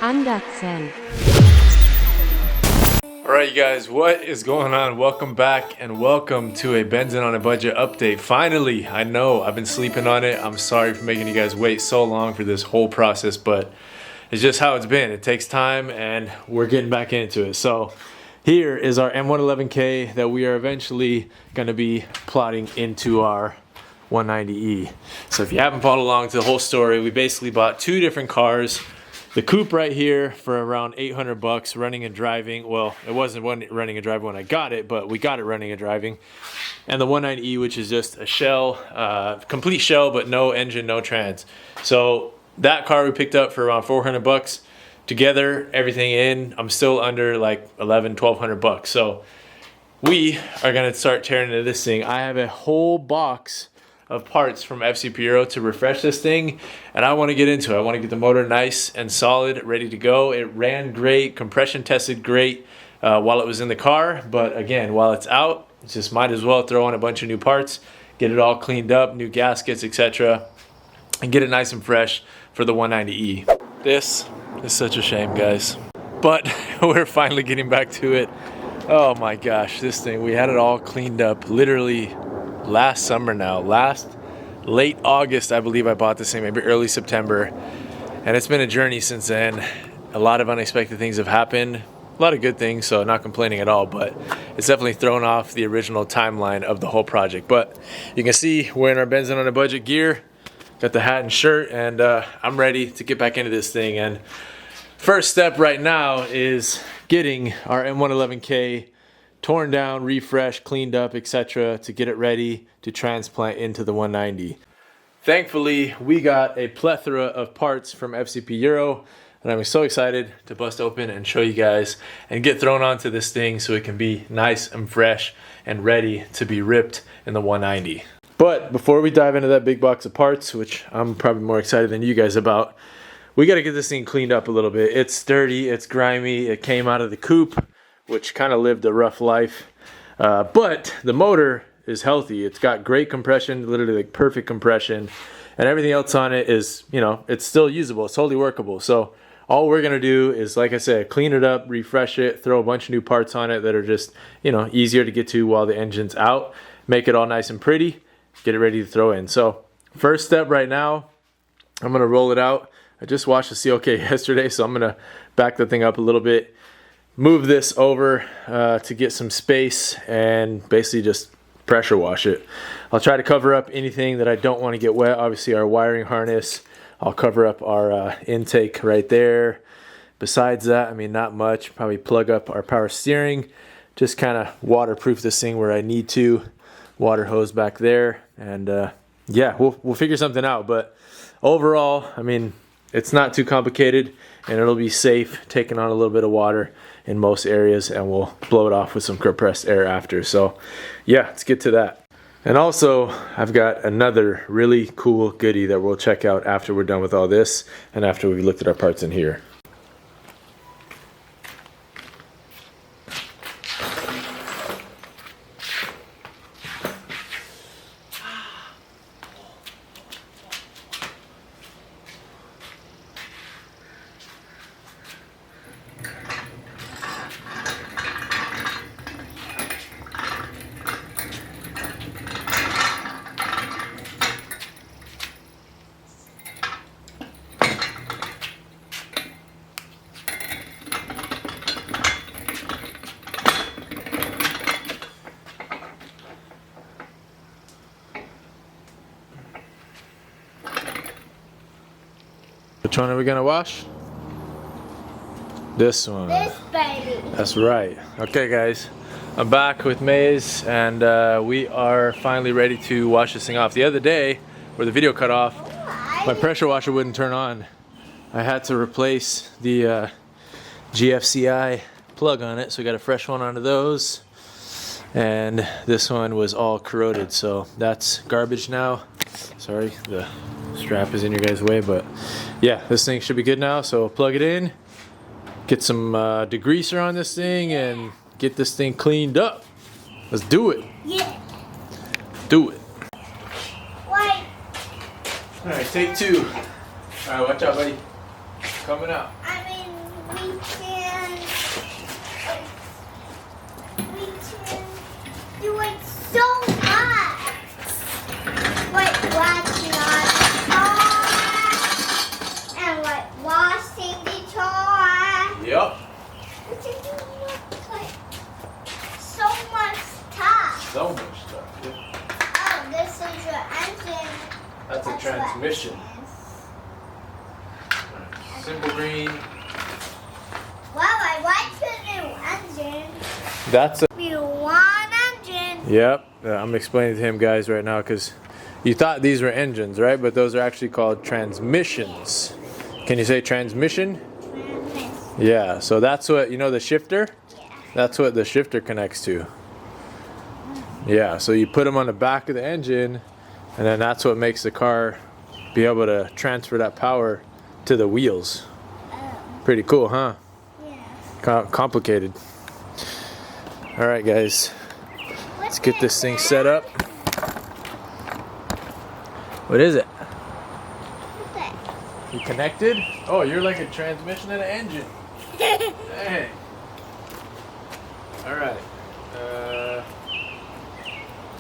Andersen. Alright, you guys, what is going on? Welcome back and welcome to a Benzin on a Budget update. Finally, I know I've been sleeping on it. I'm sorry for making you guys wait so long for this whole process, but it's just how it's been. It takes time and we're getting back into it. So here is our M111K that we are eventually going to be plotting into our 190E. So if you haven't followed along to the whole story, we basically bought two different cars. The coupe right here for around 800 bucks, running and driving. Well, it wasn't running and driving when I got it, but we got it running and driving. And the 190E, which is just a shell, complete shell, but no engine, no trans. So that car we picked up for around 400 bucks. Together, everything in, I'm still under like 1200 bucks. So we are gonna start tearing into this thing. I have a whole box of parts from FCP Euro to refresh this thing, and I want to get into it. I want to get the motor nice and solid, ready to go. It ran great, compression tested great while it was in the car, but again, while it's out, it's just might as well throw in a bunch of new parts, get it all cleaned up, new gaskets, etc., and get it nice and fresh for the 190E. This is such a shame, guys, but we're finally getting back to it. Oh my gosh, this thing, we had it all cleaned up literally last summer now. Late August, I believe I bought this thing, maybe early September. And it's been a journey since then. A lot of unexpected things have happened. A lot of good things, so not complaining at all, but it's definitely thrown off the original timeline of the whole project. But you can see we're in our Benzin on a Budget gear. Got the hat and shirt, and I'm ready to get back into this thing. And first step right now is getting our M111K torn down, refreshed, cleaned up, etc., to get it ready to transplant into the 190. Thankfully, we got a plethora of parts from FCP Euro, and I'm so excited to bust open and show you guys and get thrown onto this thing so it can be nice and fresh and ready to be ripped in the 190. But before we dive into that big box of parts, which I'm probably more excited than you guys about, we got to get this thing cleaned up a little bit. It's dirty, it's grimy, it came out of the coupe, which kind of lived a rough life, but the motor is healthy. It's got great compression, literally like perfect compression, and everything else on it is, you know, it's still usable. It's totally workable. So all we're gonna do is, like I said, clean it up, refresh it, throw a bunch of new parts on it that are just, you know, easier to get to while the engine's out, make it all nice and pretty, get it ready to throw in. So first step right now, I'm gonna roll it out. I just washed the COK yesterday, so I'm gonna back the thing up a little bit, move this over to get some space, and basically just pressure wash it. I'll try to cover up anything that I don't want to get wet. Obviously our wiring harness, I'll cover up our intake right there. Besides that, I mean, not much. Probably plug up our power steering, just kind of waterproof this thing where I need to. Water hose back there, and yeah, we'll figure something out. But overall, I mean, it's not too complicated, and it'll be safe taking on a little bit of water in most areas, and we'll blow it off with some compressed air after. So yeah, let's get to that. And also, I've got another really cool goodie that we'll check out after we're done with all this and after we've looked at our parts in here. Which one are we gonna wash? This one. This baby. That's right. Okay, guys, I'm back with Maze, and we are finally ready to wash this thing off. The other day, where the video cut off, my pressure washer wouldn't turn on. I had to replace the GFCI plug on it, so we got a fresh one onto those. And this one was all corroded, so that's garbage now. Sorry, the strap is in your guys' way, but yeah, this thing should be good now. So plug it in, get some degreaser on this thing, and get this thing cleaned up. Let's do it. Yeah. Do it. Wait. All right, take two. All right, watch out, buddy. coming out. I mean, we can do it so much. Like washing our car and like washing the car. Yep. We can do like so much stuff. So much stuff. Yeah. Oh, this is your engine. That's a That's transmission. what it is. Simple green. Wow, I like the new engine. That's a. We want engine. Yep. I'm explaining to him, guys, right now because you thought these were engines, right? But those are actually called transmissions. Can you say transmission? Yeah. So that's what, you know, the shifter? Yeah. That's what the shifter connects to. Yeah. So you put them on the back of the engine, and then that's what makes the car be able to transfer that power to the wheels. Pretty cool, huh? Yeah. Complicated. All right, guys. Let's get this thing set up. What is it? You connected? Oh, you're like a transmission and an engine. Hey. All right.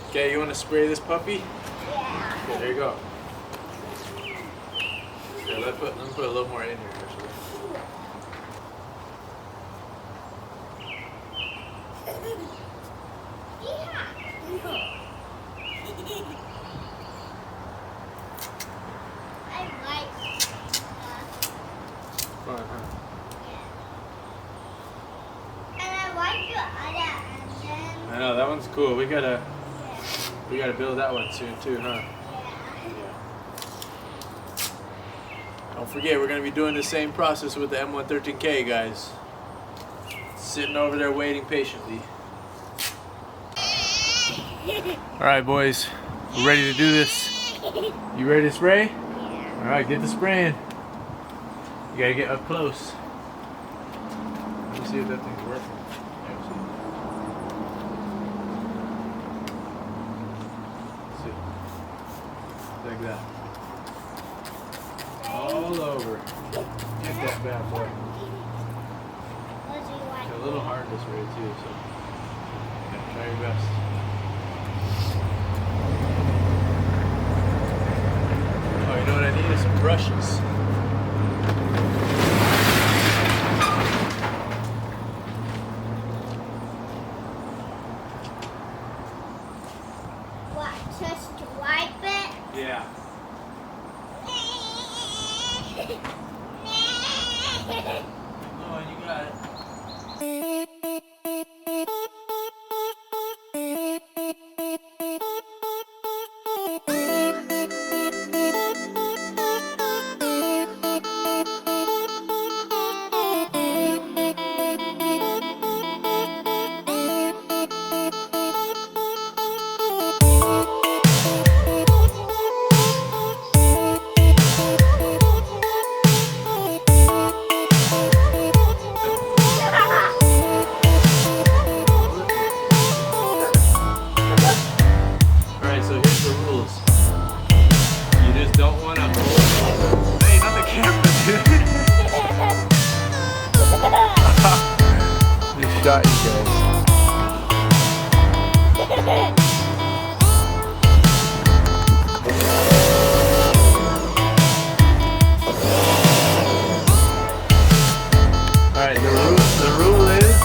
Okay, you want to spray this puppy? Yeah. Okay, there you go. Here, let me put a little more in here. Actually. I like Fun, huh? and I like your other engine. I know that one's cool. We gotta build that one soon too, huh? Yeah. Don't forget, we're gonna be doing the same process with the M113K, guys. Sitting over there waiting patiently. All right, boys, we're ready to do this. You ready to spray? Yeah. All right, get the spraying. You gotta get up close. Let me see if that thing's working. Yeah, let's see. Like that. All over. Get that bad boy. What do you like? A little hard this way too, so yeah, try your best. Oh, you know what I need is some brushes. What? Just wipe it? Yeah. Oh, you got it. Alright, so here's the rules. You just don't want to hold. Hey, not the camera, dude. Just shot you guys. Alright, the rule is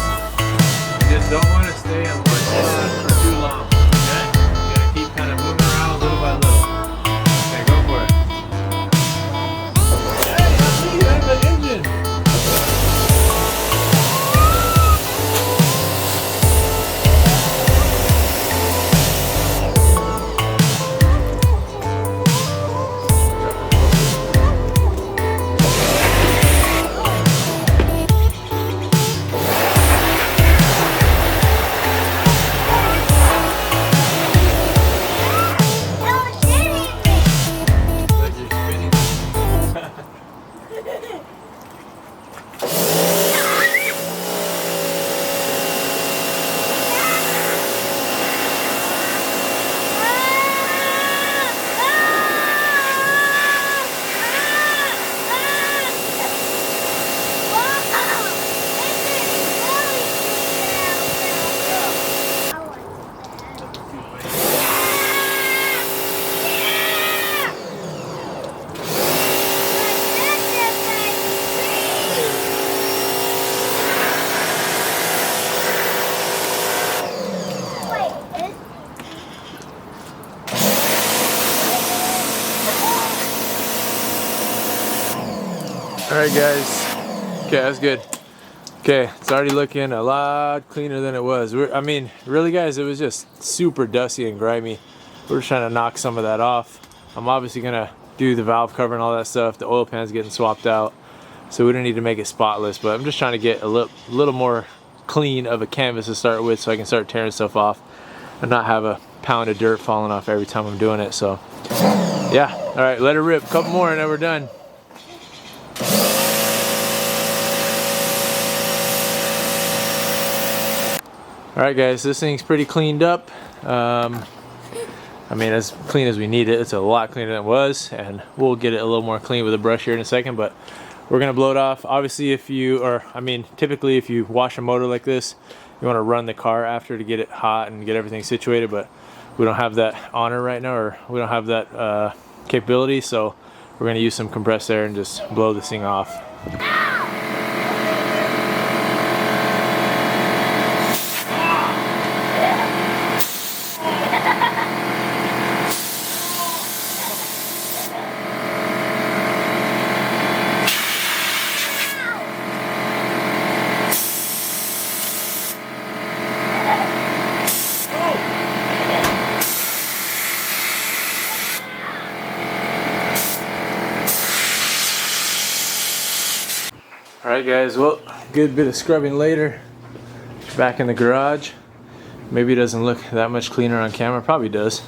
you just don't want to stay on one spot for too long. Okay? You gotta keep kind of moving around little by little. Okay, go for it. Hey, that's me, that's the engine. Like you're spinning. Alright guys, okay, that's good. Okay, it's already looking a lot cleaner than it was. I mean, really guys, it was just super dusty and grimy. We're just trying to knock some of that off. I'm obviously gonna do the valve cover and all that stuff. The oil pan's getting swapped out, so we don't need to make it spotless, but I'm just trying to get a little more clean of a canvas to start with so I can start tearing stuff off and not have a pound of dirt falling off every time I'm doing it. So yeah, alright, let it rip. Couple more and then we're done. Alright guys, this thing's pretty cleaned up. I mean, as clean as we need it. It's a lot cleaner than it was, and we'll get it a little more clean with a brush here in a second, but we're gonna blow it off. Obviously, typically if you wash a motor like this, you wanna run the car after to get it hot and get everything situated, but we don't have that honor right now, or we don't have that capability, so we're gonna use some compressed air and just blow this thing off. Alright guys, well, good bit of scrubbing later. Back in the garage. Maybe it doesn't look that much cleaner on camera. Probably does.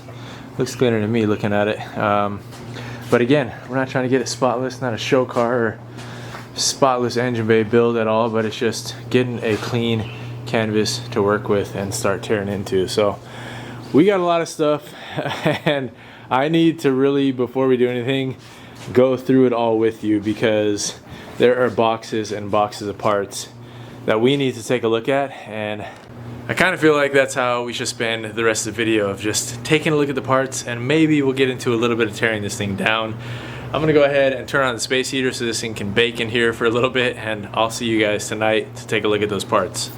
Looks cleaner to me looking at it. But again, we're not trying to get it spotless. Not a show car or spotless engine bay build at all, but it's just getting a clean canvas to work with and start tearing into. So we got a lot of stuff and I need to really, before we do anything, go through it all with you, because there are boxes and boxes of parts that we need to take a look at, and I kind of feel like that's how we should spend the rest of the video, of just taking a look at the parts, and maybe we'll get into a little bit of tearing this thing down. I'm gonna go ahead and turn on the space heater so this thing can bake in here for a little bit, and I'll see you guys tonight to take a look at those parts.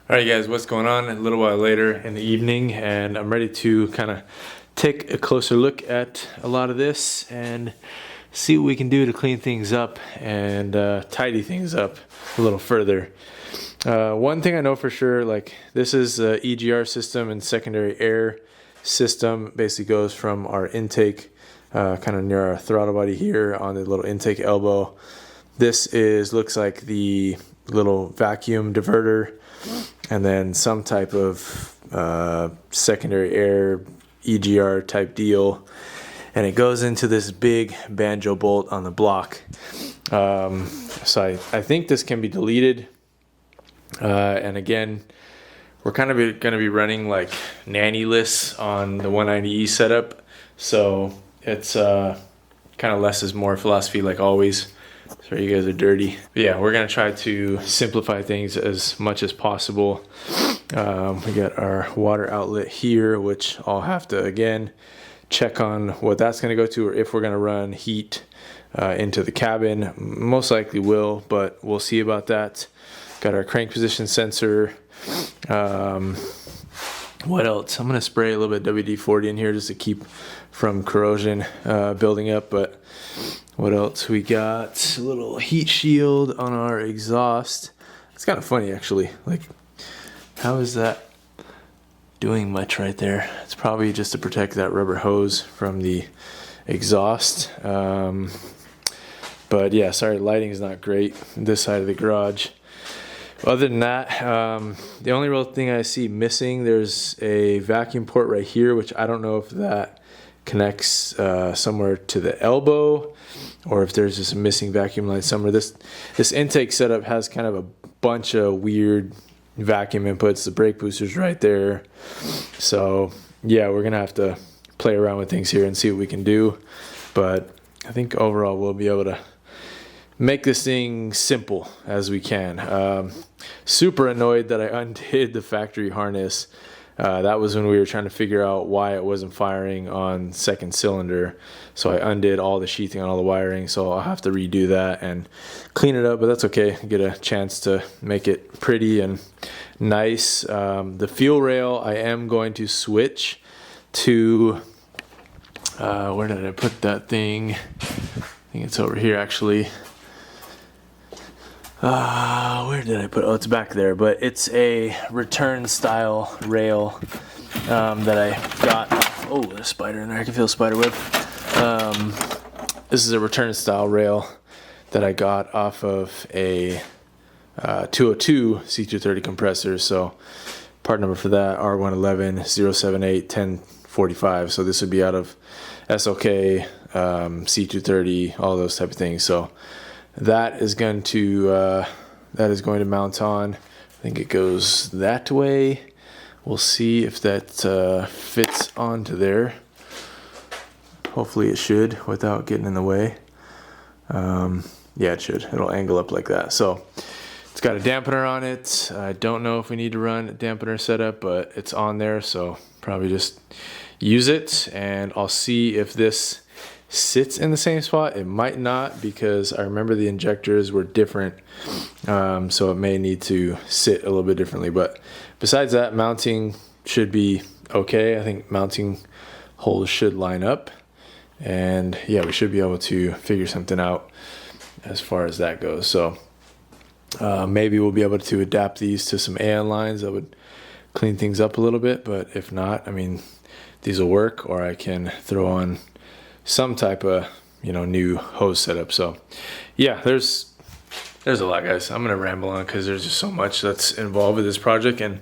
Alright guys, what's going on? A little while later in the evening, and I'm ready to kind of take a closer look at a lot of this and see what we can do to clean things up and tidy things up a little further. One thing I know for sure, like, this is a EGR system and secondary air system. Basically goes from our intake kind of near our throttle body here on the little intake elbow. This looks like the little vacuum diverter, and then some type of secondary air EGR type deal, and it goes into this big banjo bolt on the block. So I think this can be deleted, and again, we're kind of going to be running like nanny-less on the 190E setup, so it's kind of less is more philosophy, like always. Sorry, you guys are dirty. But yeah, we're going to try to simplify things as much as possible. We got our water outlet here, which I'll have to, again, check on what that's going to go to, or if we're going to run heat into the cabin. Most likely will, but we'll see about that. Got our crank position sensor. What else? I'm going to spray a little bit of WD-40 in here just to keep from corrosion building up. But what else? We got a little heat shield on our exhaust. It's kind of funny, actually. Like, how is that doing much right there? It's probably just to protect that rubber hose from the exhaust. But yeah, sorry, lighting is not great this side of the garage. Other than that, the only real thing I see missing, there's a vacuum port right here, which I don't know if that connects somewhere to the elbow, or if there's just a missing vacuum line somewhere. This intake setup has kind of a bunch of weird vacuum inputs. The brake booster's right there. So yeah, we're gonna have to play around with things here and see what we can do. But I think overall we'll be able to make this thing simple as we can. Super annoyed that I undid the factory harness. That was when we were trying to figure out why it wasn't firing on second cylinder. So I undid all the sheathing on all the wiring, so I'll have to redo that and clean it up, but that's okay. Get a chance to make it pretty and nice. The fuel rail, I am going to switch to, where did I put that thing? I think it's over here actually. Where did I put it? Oh, it's back there, but it's a return style rail that I got. Oh, there's a spider in there. I can feel a spider web. This is a return style rail that I got off of a 202 C230 compressor. So part number for that, R111 078 1045. So this would be out of SLK, C230, all those type of things. So that is going to mount on. I think it goes that way. We'll see if that fits onto there. Hopefully it should without getting in the way. Yeah, it should. It'll angle up like that. So it's got a dampener on it. I don't know if we need to run a dampener setup, but it's on there. So probably just use it, and I'll see if this sits in the same spot. It might not, because I remember the injectors were different, so it may need to sit a little bit differently. But besides that, mounting should be okay. I think mounting holes should line up, and yeah, we should be able to figure something out as far as that goes. So maybe we'll be able to adapt these to some AN lines that would clean things up a little bit, but if not, I mean, these will work, or I can throw on some type of, new hose setup. So yeah, there's a lot, guys. I'm gonna ramble on because there's just so much that's involved with this project, and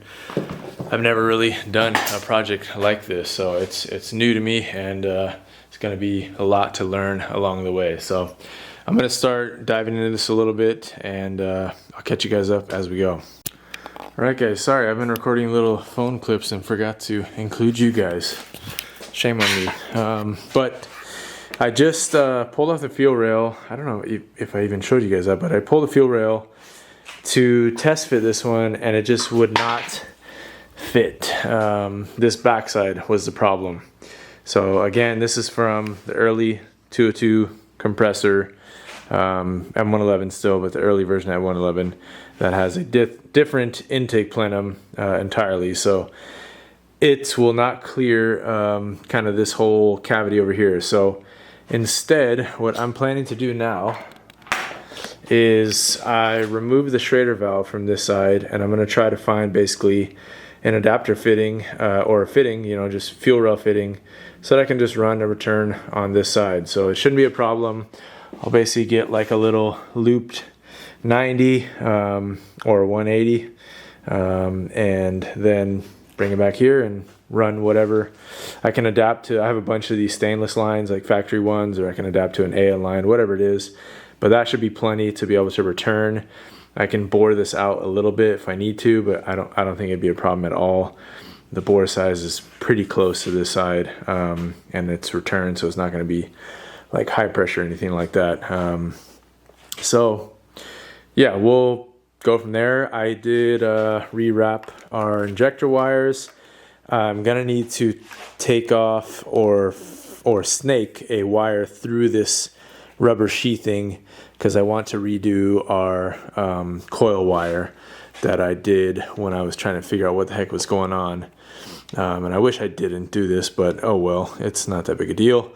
I've never really done a project like this, so it's new to me, and it's gonna be a lot to learn along the way. So I'm gonna start diving into this a little bit, and I'll catch you guys up as we go. All right, guys, sorry, I've been recording little phone clips and forgot to include you guys. Shame on me. But I just pulled off the fuel rail. I don't know if I even showed you guys that, but I pulled the fuel rail to test fit this one, and it just would not fit. This backside was the problem. So again, this is from the early 202 compressor, M111 still, but the early version of M111 that has a different intake plenum entirely. So it will not clear kind of this whole cavity over here. So instead, what I'm planning to do now is I remove the Schrader valve from this side, and I'm going to try to find basically an adapter fitting or a fitting, just fuel rail fitting, so that I can just run a return on this side. So it shouldn't be a problem. I'll basically get like a little looped 90 or 180, and then bring it back here and run whatever I can adapt to. I have a bunch of these stainless lines, like factory ones, or I can adapt to an AN line, whatever it is. But that should be plenty to be able to return. I can bore this out a little bit if I need to, but I don't think it'd be a problem at all. The bore size is pretty close to this side, and it's returned, so it's not going to be like high pressure or anything like that. So yeah, we'll go from there. I did rewrap our injector wires. I'm gonna need to take off or snake a wire through this rubber sheathing, because I want to redo our coil wire that I did when I was trying to figure out what the heck was going on. And I wish I didn't do this, but oh well, it's not that big a deal.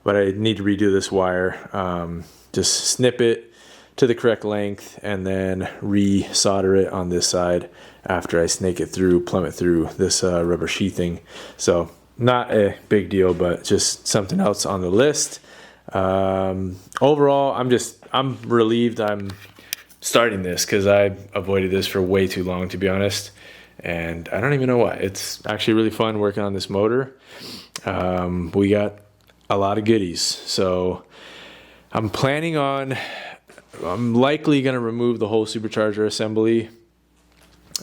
But I need to redo this wire, just snip it to the correct length, and then re-solder it on this side after I snake it through, plumb it through this rubber sheathing. So not a big deal, but just something else on the list. Overall, I'm relieved I'm starting this, because I avoided this for way too long, to be honest, and I don't even know why. It's actually really fun working on this motor. We got a lot of goodies, so I'm likely going to remove the whole supercharger assembly,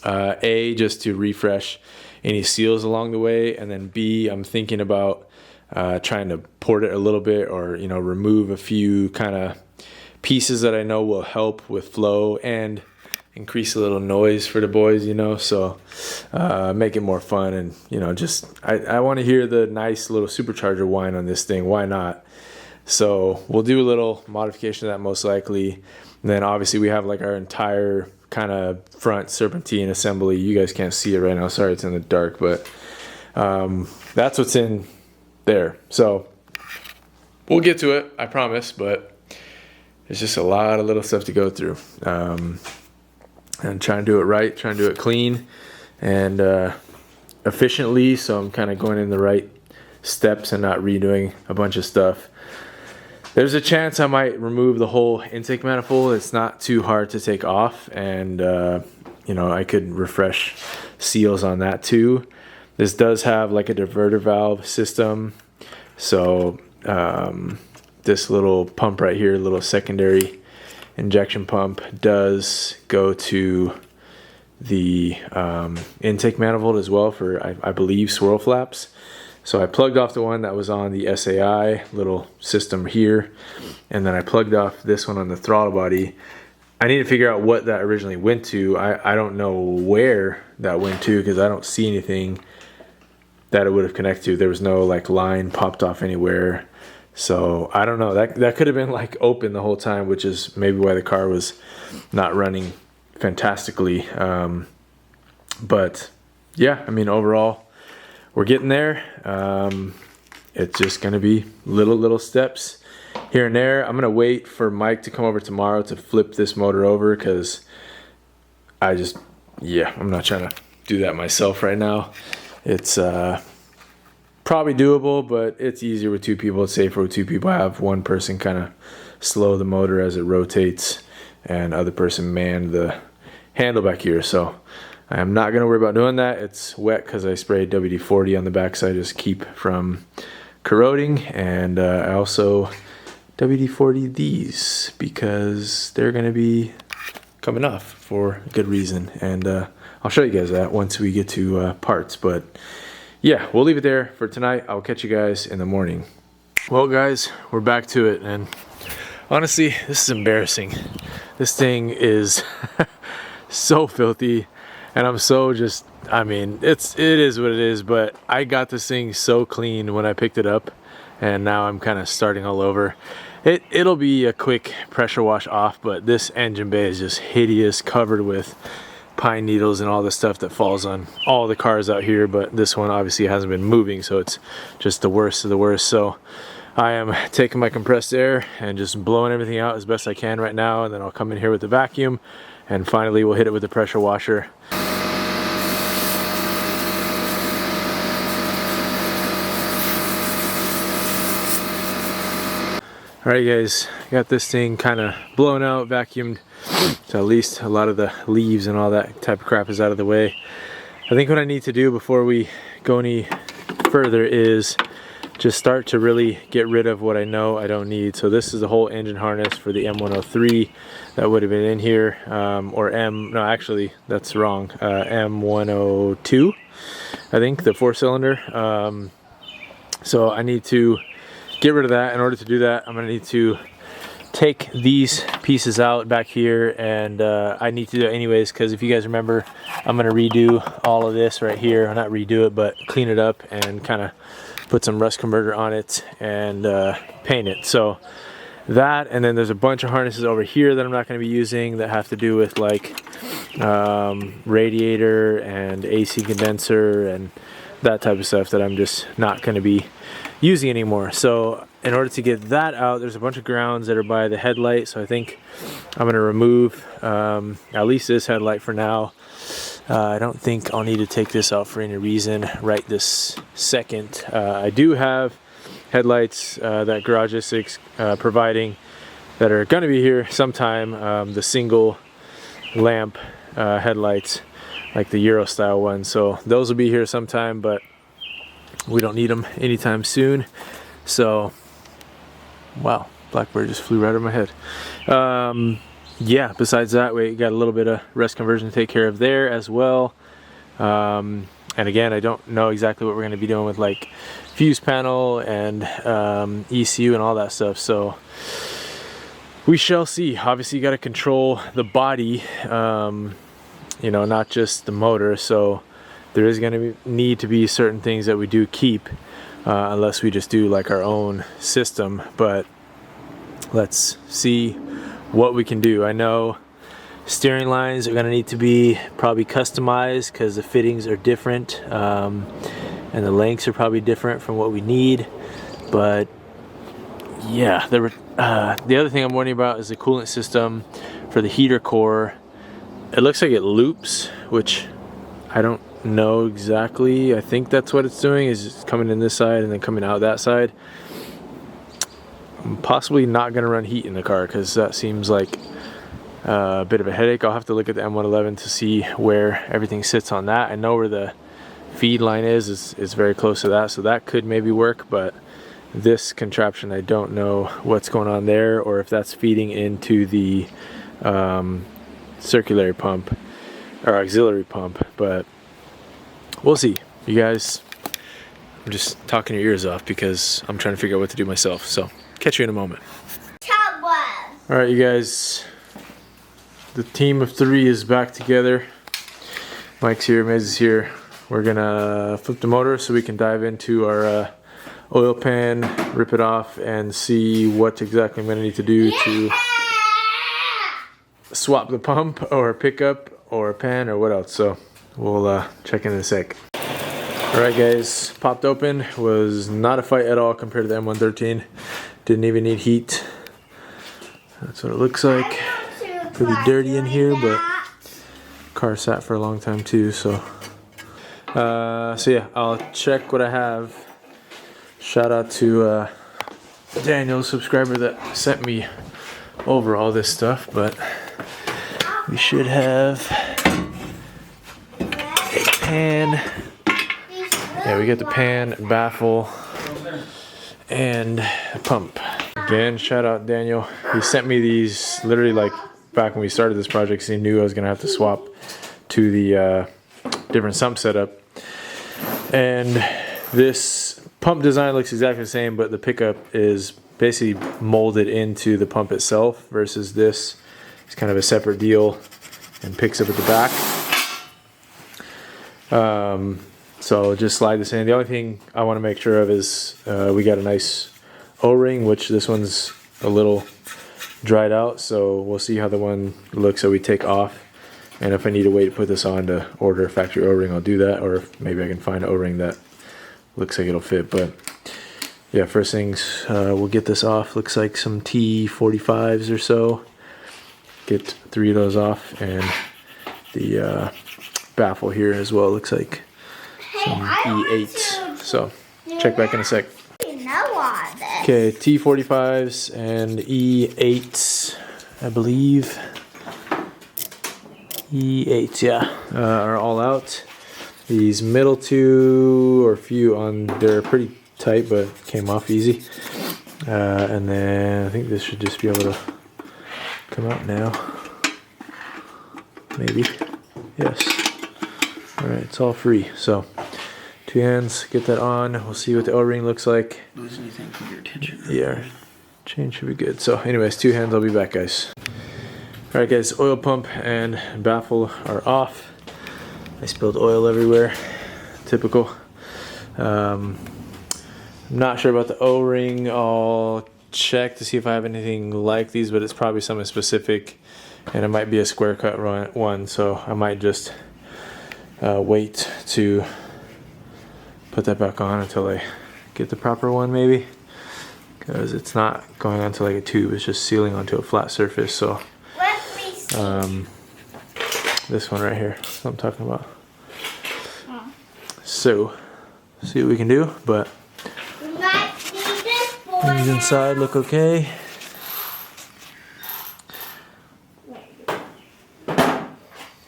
just to refresh any seals along the way, and then B, I'm thinking about trying to port it a little bit, or remove a few kind of pieces that I know will help with flow and increase a little noise for the boys, so make it more fun. And I want to hear the nice little supercharger whine on this thing. Why not? So we'll do a little modification of that most likely. And then obviously we have like our entire kind of front serpentine assembly. You guys can't see it right now, sorry it's in the dark, but that's what's in there. So we'll get to it, I promise. But it's just a lot of little stuff to go through. And trying to do it right, trying to do it clean and efficiently, so I'm kind of going in the right steps and not redoing a bunch of stuff. There's a chance I might remove the whole intake manifold. It's not too hard to take off, and you know, I could refresh seals on that too. This does have like a diverter valve system, so this little pump right here, little secondary injection pump, does go to the intake manifold as well for I believe swirl flaps. So I plugged off the one that was on the SAI little system here, and then I plugged off this one on the throttle body. I need to figure out what that originally went to. I don't know where that went to because I don't see anything that it would have connected to. There was no like line popped off anywhere. So I don't know. That could have been like open the whole time, which is maybe why the car was not running fantastically. But yeah, I mean, overall, we're getting there. It's just gonna be little steps here and there. I'm gonna wait for Mike to come over tomorrow to flip this motor over, because I'm not trying to do that myself right now. It's probably doable, but it's easier with two people. It's safer with two people. I have one person kind of slow the motor as it rotates and other person man the handle back here. So I am not going to worry about doing that. It's wet because I sprayed WD-40 on the back, so I just keep from corroding. And I also WD-40 these because they're going to be coming off for a good reason. And I'll show you guys that once we get to parts. But yeah, we'll leave it there for tonight. I'll catch you guys in the morning. Well, guys, we're back to it. And honestly, this is embarrassing. This thing is so filthy. And I'm so just, I mean, it is what it is, but I got this thing so clean when I picked it up, and now I'm kind of starting all over. It'll be a quick pressure wash off, but this engine bay is just hideous, covered with pine needles and all the stuff that falls on all the cars out here, but this one obviously hasn't been moving, so it's just the worst of the worst. So I am taking my compressed air and just blowing everything out as best I can right now, and then I'll come in here with the vacuum, and finally we'll hit it with the pressure washer. Alright guys, got this thing kind of blown out, vacuumed, so at least a lot of the leaves and all that type of crap is out of the way. I think what I need to do before we go any further is just start to really get rid of what I know I don't need. So this is the whole engine harness for the M103 that would have been in here, no actually that's wrong, M102, I think, the 4-cylinder. So I need to get rid of that. In order to do that, I'm going to need to take these pieces out back here, and I need to do it anyways, because if you guys remember, I'm going to redo all of this right here. Well, not redo it, but clean it up and kind of put some rust converter on it and paint it. So that, and then there's a bunch of harnesses over here that I'm not going to be using that have to do with like radiator and AC condenser and that type of stuff that I'm just not going to be using anymore. So in order to get that out, there's a bunch of grounds that are by the headlight, so I think I'm going to remove at least this headlight for now. I don't think I'll need to take this out for any reason right this second. I do have headlights that Garage is providing that are going to be here sometime, the single lamp headlights, like the Euro style ones, so those will be here sometime, but we don't need them anytime soon. So wow, blackbird just flew right over my head. Yeah, besides that, we got a little bit of rust conversion to take care of there as well. And again, I don't know exactly what we're going to be doing with like fuse panel and ECU and all that stuff, so we shall see. Obviously you got to control the body, you know, not just the motor, so there is going to need to be certain things that we do keep, unless we just do like our own system. But let's see what we can do. I know steering lines are going to need to be probably customized because the fittings are different, and the lengths are probably different from what we need. But yeah, The other thing I'm wondering about is the coolant system for the heater core. It looks like it loops, which I don't know exactly. I think that's what it's doing, is it's coming in this side and then coming out that side. I'm possibly not going to run heat in the car because that seems like a bit of a headache. I'll have to look at the M111 to see where everything sits on that. I know where the feed line is very close to that, so that could maybe work, but this contraption, I don't know what's going on there, or if that's feeding into the circulatory pump or auxiliary pump, but we'll see. You guys, I'm just talking your ears off because I'm trying to figure out what to do myself, so catch you in a moment. All right, you guys, the team of 3 is back together. Mike's here, Maze is here. We're gonna flip the motor so we can dive into our oil pan, rip it off, and see what exactly I'm gonna need to do to swap the pump or pickup or pan or what else. So we'll check in a sec. All right, guys, popped open. Was not a fight at all compared to the M113. Didn't even need heat. That's what it looks like. Pretty dirty in here, but car sat for a long time too. So yeah, I'll check what I have. Shout out to Daniel, subscriber, that sent me over all this stuff, but we should have a pan. Yeah, we got the pan, baffle, and a pump. Again, shout out Daniel. He sent me these literally like back when we started this project, so he knew I was gonna have to swap to the different sump setup. And this pump design looks exactly the same, but the pickup is basically molded into the pump itself, versus this is kind of a separate deal and picks up at the back. So just slide this in. The only thing I want to make sure of is we got a nice O-ring, which this one's a little dried out, so we'll see how the one looks that we take off. And if I need a way to put this on to order a factory O-ring, I'll do that, or maybe I can find an O-ring that looks like it'll fit. But yeah, first things, we'll get this off. Looks like some T45s or so. Get 3 of those off, and the baffle here as well. Looks like some E8s. So check back in a sec. Okay, T45s and E8s, I believe. E8s, yeah, are all out. These middle 2 or few on, they're pretty tight, but came off easy. And then I think this should just be able to come out now. Maybe. Yes. Alright, it's all free. So 2 hands, get that on. We'll see what the O-ring looks like. Lose anything from your attention? Yeah, change should be good. So anyways, 2 hands, I'll be back, guys. Alright guys, oil pump and baffle are off. I spilled oil everywhere, typical. I'm not sure about the O-ring. I'll check to see if I have anything like these, but it's probably something specific, and it might be a square cut one, so I might just wait to put that back on until I get the proper one, maybe, because it's not going onto like a tube, it's just sealing onto a flat surface. So this one right here, that's what I'm talking about. So see what we can do, but things inside look okay.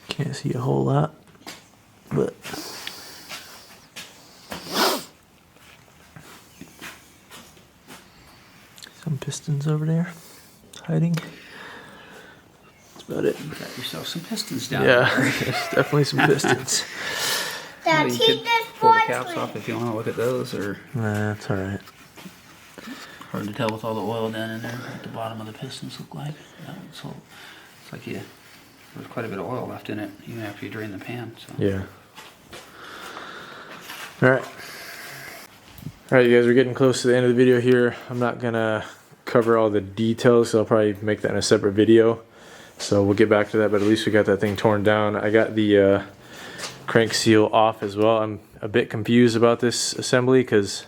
Can't see a whole lot, but some pistons over there hiding. That's about it. Got yourself some pistons down Yeah, there. there's definitely some pistons. Well, you could pull the caps off if you want to look at those, or Nah, that's alright. hard to tell with all the oil down in there what the bottom of the pistons look like. So it's like there's quite a bit of oil left in it, even after you drain the pan. So. Yeah. Alright. Alright, you guys, we're getting close to the end of the video here. I'm not gonna cover all the details, so I'll probably make that in a separate video. So we'll get back to that, but at least we got that thing torn down. I got the crank seal off as well. I'm a bit confused about this assembly because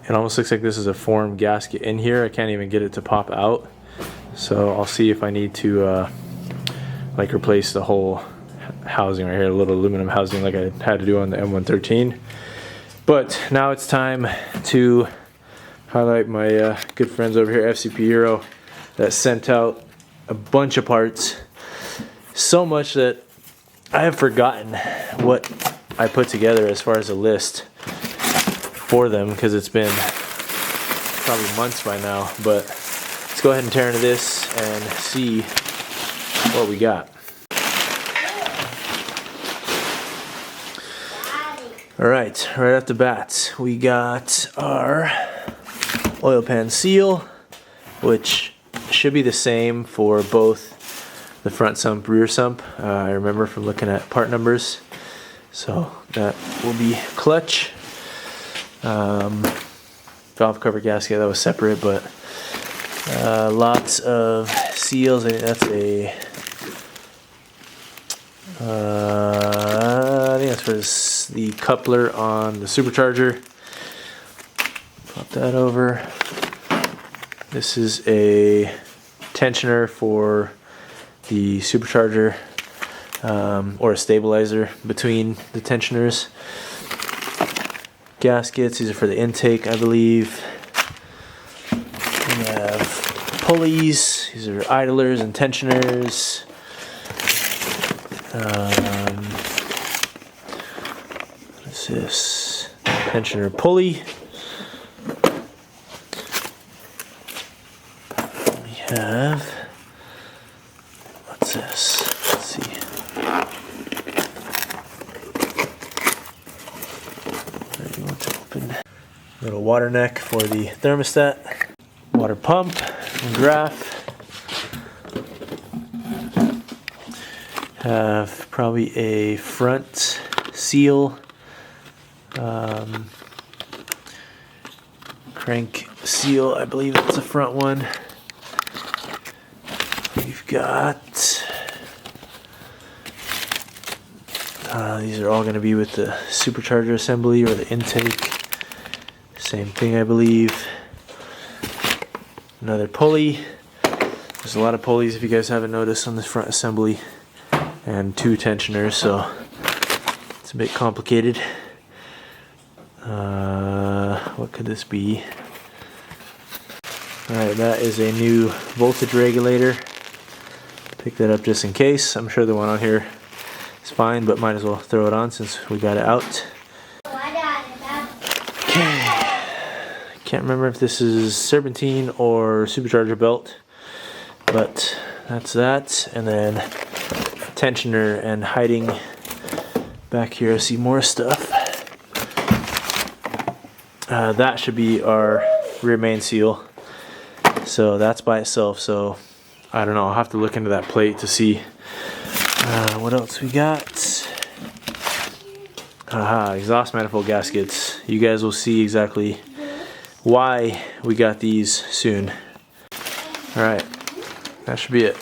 it almost looks like this is a formed gasket in here. I can't even get it to pop out. So I'll see if I need to like replace the whole housing right here, a little aluminum housing like I had to do on the M113. But now it's time to highlight my good friends over here, FCP Euro, that sent out a bunch of parts. So much that I have forgotten what I put together as far as a list for them, because it's been probably months by now. But let's go ahead and tear into this and see what we got. Alright, right off the bat, we got our oil pan seal, which should be the same for both the front sump, rear sump. I remember from looking at part numbers. So that will be clutch. Valve cover gasket, that was separate, but lots of seals. I think that's a I think that's for the coupler on the supercharger. Pop that over. This is a tensioner for the supercharger, or a stabilizer between the tensioners. Gaskets, these are for the intake, I believe. We have pulleys, these are idlers and tensioners. What is this? Tensioner pulley. We have, what's this? Let's see. Where do you want to open? Little water neck for the thermostat. Water pump and graph. Have probably a front seal, crank seal, I believe that's the front one. We've got, these are all going to be with the supercharger assembly or the intake. Same thing, I believe. Another pulley. There's a lot of pulleys if you guys haven't noticed on this front assembly. And two tensioners, so it's a bit complicated. What could this be? Alright, that is a new voltage regulator. Pick that up just in case. I'm sure the one on here is fine, but might as well throw it on since we got it out. Okay. Can't remember if this is serpentine or supercharger belt, but that's that. And then tensioner, and hiding back here I see more stuff. That should be our rear main seal, so that's by itself. So I don't know, I'll have to look into that plate to see what else we got. Exhaust manifold gaskets. You guys will see exactly why we got these soon. Alright, that should be it.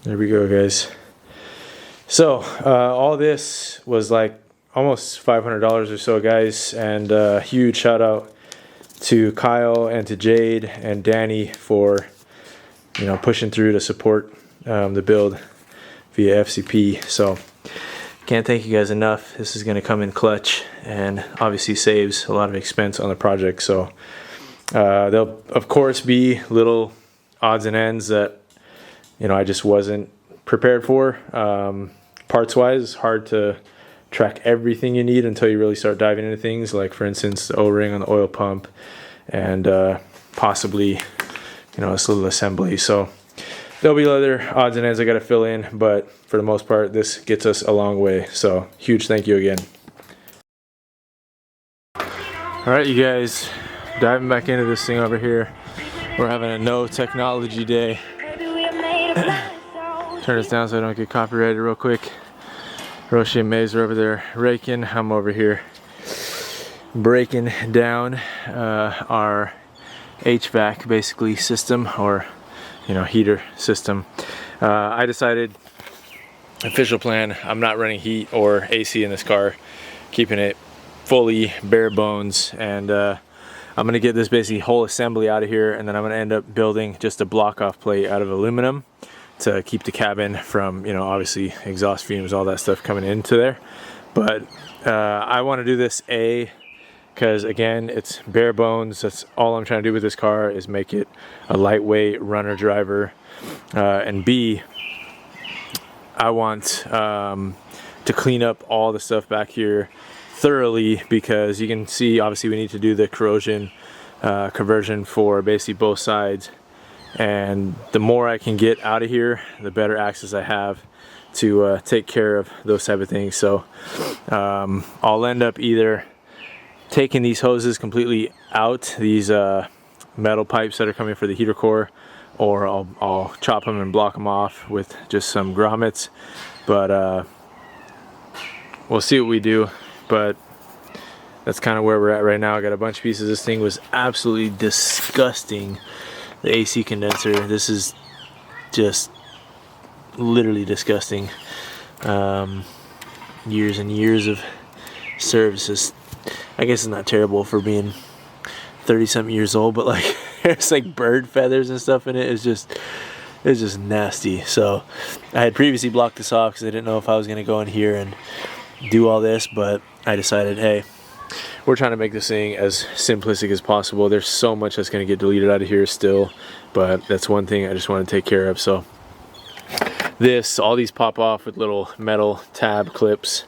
There we go, guys. So all this was like almost $500 or so, guys, and huge shout out to Kyle and to Jade and Danny for, you know, pushing through to support the build via FCP. So can't thank you guys enough. This is going to come in clutch and obviously saves a lot of expense on the project. So there'll of course be little odds and ends that, you know, I just wasn't prepared for. Parts wise, it's hard to track everything you need until you really start diving into things, like for instance the O-ring on the oil pump and possibly, you know, this little assembly. So there'll be other odds and ends I got to fill in, but for the most part this gets us a long way. So huge thank you again. Alright, you guys, diving back into this thing over here. We're having a no technology day. Turn this down so I don't get copyrighted real quick. Roshi and Maze are over there raking. I'm over here breaking down our HVAC basically system, or, you know, heater system. I decided, official plan, I'm not running heat or AC in this car, keeping it fully bare bones, and I'm gonna get this basically whole assembly out of here, and then I'm gonna end up building just a block off plate out of aluminum to keep the cabin from, you know, obviously exhaust fumes, all that stuff coming into there. But I want to do this because again, it's bare bones. That's all I'm trying to do with this car, is make it a lightweight runner driver, and B, I want to clean up all the stuff back here thoroughly, because you can see obviously we need to do the corrosion conversion for basically both sides, and the more I can get out of here, the better access I have to take care of those type of things. So I'll end up either taking these hoses completely out, these metal pipes that are coming for the heater core, or I'll chop them and block them off with just some grommets. But we'll see what we do. But that's kind of where we're at right now. I got a bunch of pieces. This thing was absolutely disgusting. The AC condenser, this is just literally disgusting. Years and years of services. I guess it's not terrible for being 30-something years old, but like there's like bird feathers and stuff in it. It's just nasty. So I had previously blocked this off because I didn't know if I was gonna go in here and do all this, but I decided, hey, we're trying to make this thing as simplistic as possible. There's so much that's going to get deleted out of here still, but that's one thing I just want to take care of. So all these pop off with little metal tab clips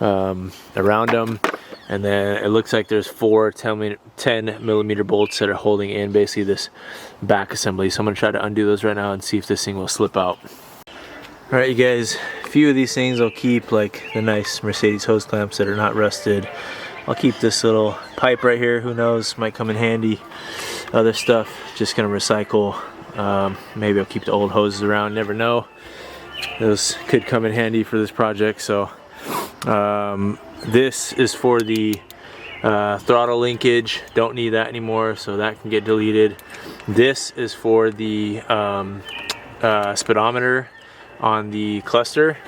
around them, and then it looks like there's 4 10mm bolts that are holding in basically this back assembly. So I'm going to try to undo those right now and see if this thing will slip out. Alright, you guys, a few of these things I'll keep, like the nice Mercedes hose clamps that are not rusted. I'll keep this little pipe right here, who knows, might come in handy. Other stuff, just gonna recycle. Maybe I'll keep the old hoses around, never know. Those could come in handy for this project. So this is for the throttle linkage, don't need that anymore, so that can get deleted. This is for the speedometer on the cluster,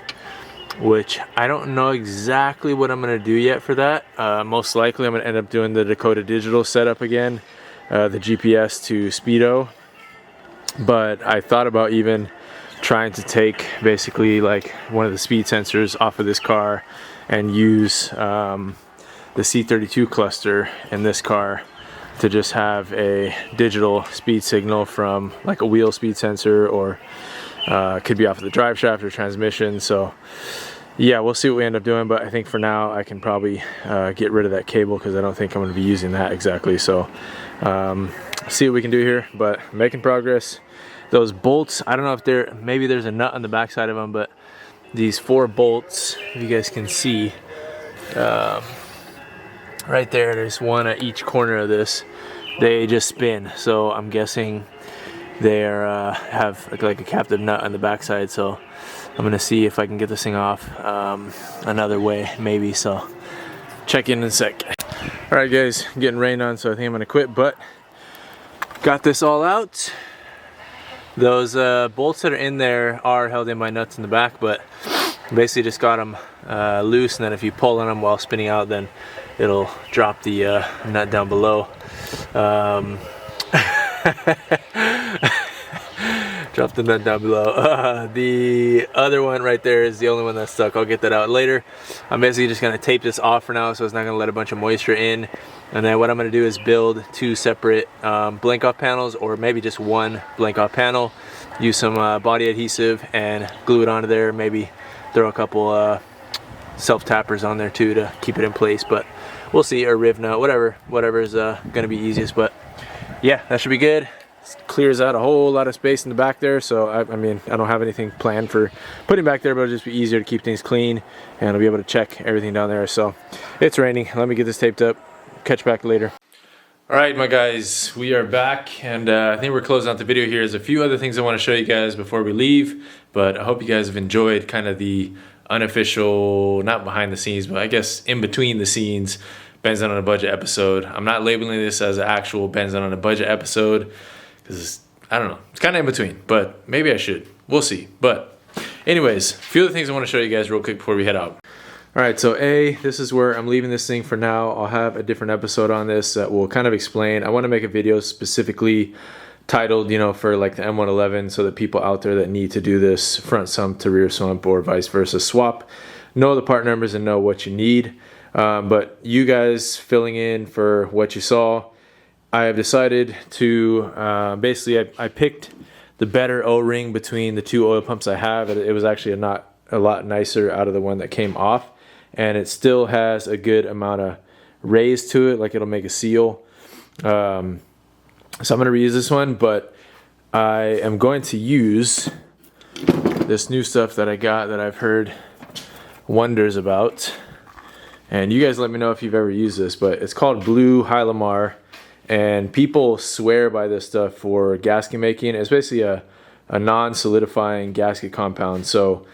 which I don't know exactly what I'm gonna do yet for that. Most likely I'm gonna end up doing the Dakota Digital setup again, the GPS to speedo. But I thought about even trying to take basically like one of the speed sensors off of this car and use the C32 cluster in this car to just have a digital speed signal from like a wheel speed sensor, or could be off of the drive shaft or transmission. So yeah, we'll see what we end up doing, but I think for now I can probably get rid of that cable because I don't think I'm going to be using that exactly. So see what we can do here, but making progress. Those bolts, I don't know if maybe there's a nut on the back side of them, but these 4 bolts, if you guys can see, right there's one at each corner of this. They just spin, so I'm guessing they have like a captive nut on the backside. So I'm gonna see if I can get this thing off another way, maybe. So check in a sec. All right, guys, I'm getting rained on, so I think I'm gonna quit. But got this all out. Those bolts that are in there are held in by nuts in the back, but basically just got them loose, and then if you pull on them while spinning out, then it'll drop the nut down below. Drop the nut down below. The other one right there is the only one that's stuck. I'll get that out later. I'm basically just going to tape this off for now, so it's not going to let a bunch of moisture in. And then what I'm going to do is build 2 separate blank off panels, or maybe just one blank off panel. Use some body adhesive and glue it onto there. Maybe throw a couple self tappers on there too to keep it in place. But we'll see, or riv nut, whatever is going to be easiest. But yeah, that should be good. Clears out a whole lot of space in the back there, so I mean, I don't have anything planned for putting back there, but it'll just be easier to keep things clean, and I'll be able to check everything down there. So it's raining. Let me get this taped up. Catch back later. All right, my guys, we are back, and I think we're closing out the video here. There's a few other things I want to show you guys before we leave, but I hope you guys have enjoyed kind of the unofficial, not behind the scenes, but I guess in between the scenes Benzone on a Budget episode. I'm not labeling this as an actual Benzone on a Budget episode, because I don't know, it's kind of in between, but maybe I should. We'll see. But anyways, a few other things I want to show you guys real quick before we head out. All right, so this is where I'm leaving this thing for now. I'll have a different episode on this that will kind of explain. I want to make a video specifically titled, you know, for like the M111, so that people out there that need to do this front sump to rear sump or vice versa swap know the part numbers and know what you need. But you guys filling in for what you saw, I have decided to basically I picked the better O-ring between the two oil pumps I have. It was actually a lot nicer out of the one that came off, and it still has a good amount of raise to it, like it'll make a seal. So I'm going to reuse this one, but I am going to use this new stuff that I got that I've heard wonders about. And you guys let me know if you've ever used this, but it's called Blue Hylamar, and people swear by this stuff for gasket making. It's basically a non-solidifying gasket compound, so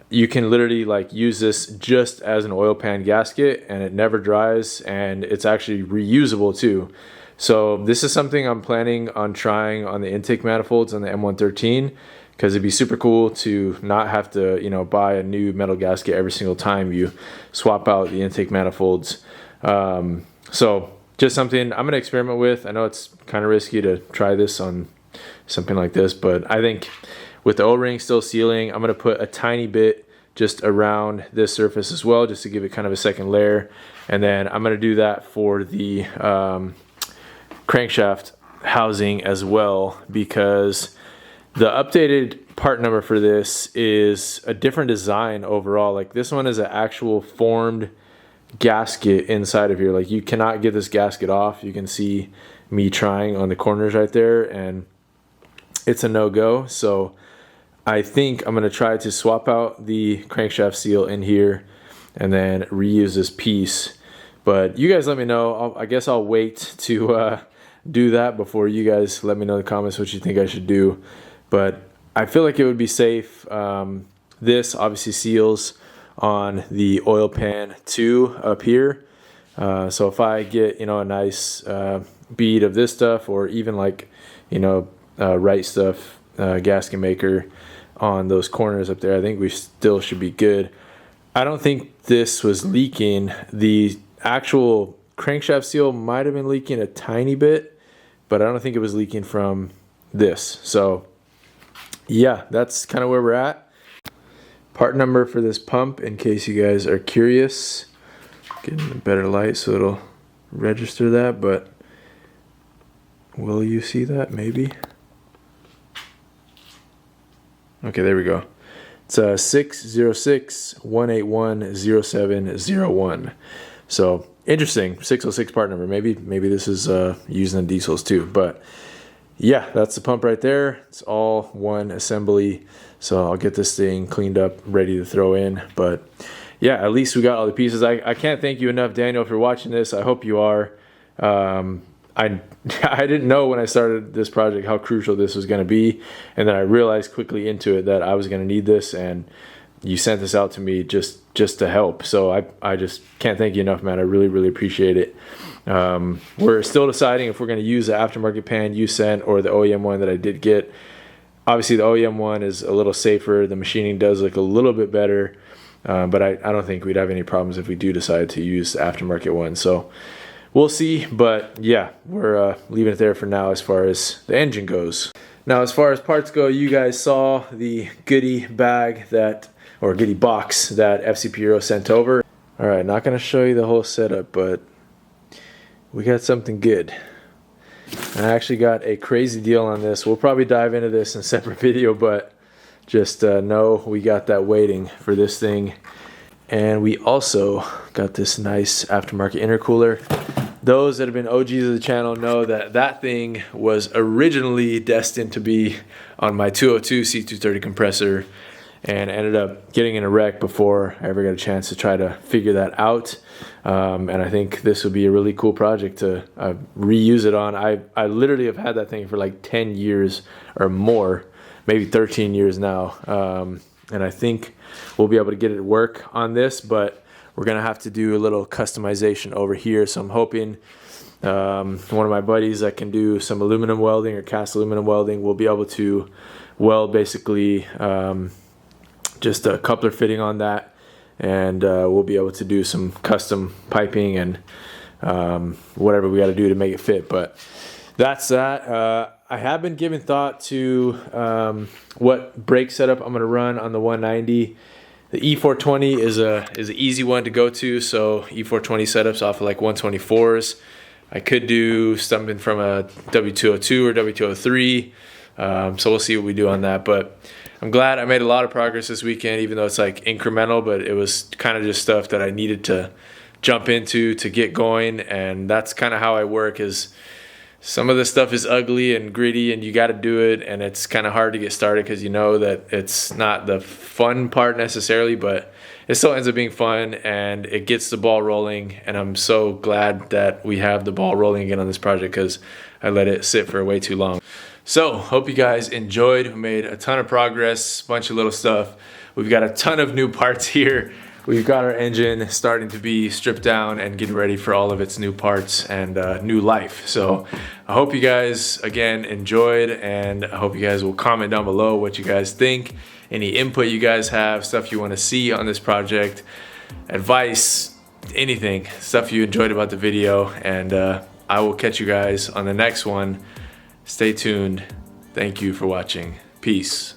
you can literally like use this just as an oil pan gasket, and it never dries, and it's actually reusable too. So this is something I'm planning on trying on the intake manifolds on the M113, because it'd be super cool to not have to, you know, buy a new metal gasket every single time you swap out the intake manifolds. So just something I'm going to experiment with. I know it's kind of risky to try this on something like this, but I think with the O-ring still sealing, I'm going to put a tiny bit just around this surface as well, just to give it kind of a second layer. And then I'm going to do that for the crankshaft housing as well, because the updated part number for this is a different design overall. Like this one is an actual formed gasket inside of here. Like you cannot get this gasket off. You can see me trying on the corners right there, and it's a no-go. So I think I'm going to try to swap out the crankshaft seal in here and then reuse this piece. But you guys let me know. I guess I'll wait to do that before you guys let me know in the comments what you think I should do. But I feel like it would be safe. This obviously seals on the oil pan 2 up here. So if I get, you know, a nice bead of this stuff, or even like, you know, right stuff gasket maker on those corners up there, I think we still should be good. I don't think this was leaking. The actual crankshaft seal might have been leaking a tiny bit, but I don't think it was leaking from this. So yeah, that's kind of where we're at. Part number for this pump, in case you guys are curious. Getting a better light so it'll register that, but will you see that? Maybe. Okay, there we go. It's 606-181-0701. So interesting, 606 part number. Maybe this is using the diesels too. But yeah, that's the pump right there. It's all one assembly. So I'll get this thing cleaned up, ready to throw in. But yeah, at least we got all the pieces. I can't thank you enough, Daniel, if you're watching this. I hope you are. I didn't know when I started this project how crucial this was going to be, and then I realized quickly into it that I was going to need this, and you sent this out to me just to help. So I just can't thank you enough, man. I really appreciate it. We're still deciding if we're going to use the aftermarket pan you sent or the OEM one that I did get. Obviously the OEM one is a little safer. The machining does look a little bit better, but I don't think we'd have any problems if we do decide to use the aftermarket one. So we'll see, but yeah, we're leaving it there for now as far as the engine goes. Now, as far as parts go, you guys saw the goodie bag or goodie box that FC Puro sent over. All right, not gonna show you the whole setup, but we got something good. And I actually got a crazy deal on this. We'll probably dive into this in a separate video, but just know we got that waiting for this thing. And we also got this nice aftermarket intercooler. Those that have been OGs of the channel know that that thing was originally destined to be on my 202 C230 compressor, and ended up getting in a wreck before I ever got a chance to try to figure that out. And I think this would be a really cool project to reuse it on. I literally have had that thing for like 10 years or more, maybe 13 years now. And I think we'll be able to get it to work on this, but we're gonna have to do a little customization over here. So I'm hoping one of my buddies that can do some aluminum welding or cast aluminum welding will be able to weld basically just a coupler fitting on that, and we'll be able to do some custom piping and whatever we got to do to make it fit. But that's that. I have been giving thought to what brake setup I'm going to run on the 190. The E420 is an easy one to go to, so E420 setups off of like 124s. I could do something from a W202 or W203, so we'll see what we do on that. But I'm glad I made a lot of progress this weekend, even though it's like incremental, but it was kind of just stuff that I needed to jump into to get going. And that's kind of how I work, is some of this stuff is ugly and gritty and you got to do it, and it's kind of hard to get started because you know that it's not the fun part necessarily, but it still ends up being fun and it gets the ball rolling. And I'm so glad that we have the ball rolling again on this project because I let it sit for way too long. So hope you guys enjoyed. We made a ton of progress, bunch of little stuff. We've got a ton of new parts here. We've got our engine starting to be stripped down and getting ready for all of its new parts and new life. So I hope you guys, again, enjoyed, and I hope you guys will comment down below what you guys think, any input you guys have, stuff you want to see on this project, advice, anything, stuff you enjoyed about the video. And I will catch you guys on the next one. Stay tuned. Thank you for watching. Peace.